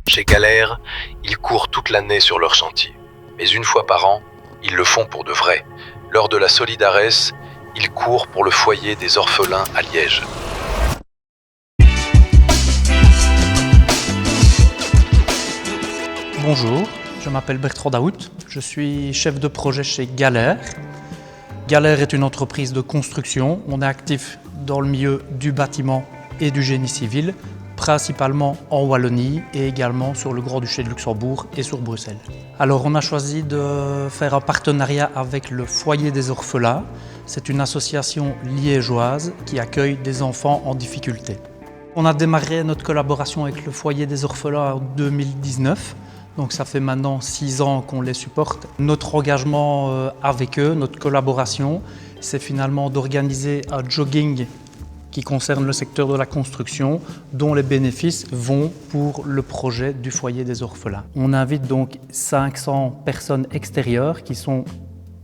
Chez Galère, ils courent toute l'année sur leur chantier. Mais une fois par an, ils le font pour de vrai. Lors de la Solidaresse, ils courent pour le foyer des orphelins à Liège. Bonjour, je m'appelle Bertrand Daout, je suis chef de projet chez Galère. Galère est une entreprise de construction, on est actif dans le milieu du bâtiment et du génie civil, principalement en Wallonie et également sur le Grand-Duché de Luxembourg et sur Bruxelles. Alors on a choisi de faire un partenariat avec le Foyer des Orphelins. C'est une association liégeoise qui accueille des enfants en difficulté. On a démarré notre collaboration avec le Foyer des Orphelins en 2019. Donc ça fait maintenant 6 ans qu'on les supporte. Notre engagement avec eux, notre collaboration, c'est finalement d'organiser un jogging qui concerne le secteur de la construction, dont les bénéfices vont pour le projet du Foyer des Orphelins. On invite donc 500 personnes extérieures qui sont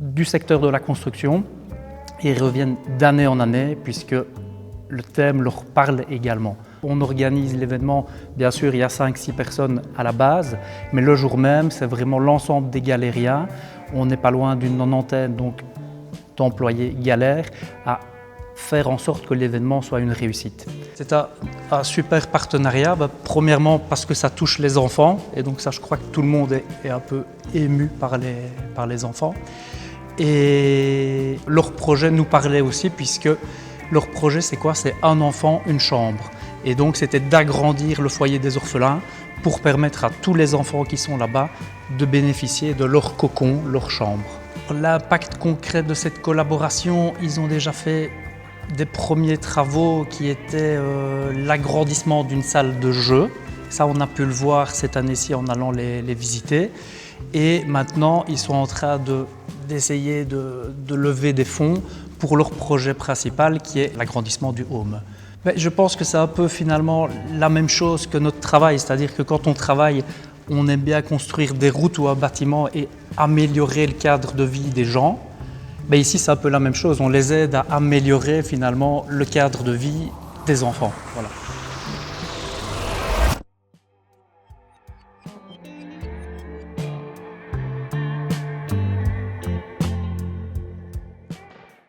du secteur de la construction et reviennent d'année en année puisque le thème leur parle également. On organise l'événement, bien sûr il y a 5-6 personnes à la base, mais le jour même c'est vraiment l'ensemble des galériens. On n'est pas loin d'une 90aine d'employés Galère à faire en sorte que l'événement soit une réussite. C'est un super partenariat, premièrement parce que ça touche les enfants, et donc ça je crois que tout le monde est un peu ému par les enfants. Et leur projet nous parlait aussi puisque leur projet c'est quoi? C'est un enfant, une chambre. Et donc c'était d'agrandir le foyer des orphelins pour permettre à tous les enfants qui sont là-bas de bénéficier de leur cocon, leur chambre. L'impact concret de cette collaboration, ils ont déjà fait des premiers travaux qui étaient l'agrandissement d'une salle de jeu. Ça, on a pu le voir cette année-ci en allant les visiter. Et maintenant, ils sont en train d'essayer de lever des fonds pour leur projet principal qui est l'agrandissement du home. Mais je pense que c'est un peu finalement la même chose que notre travail, c'est-à-dire que quand on travaille, on aime bien construire des routes ou un bâtiment et améliorer le cadre de vie des gens. Mais ici, c'est un peu la même chose, on les aide à améliorer finalement le cadre de vie des enfants. Voilà.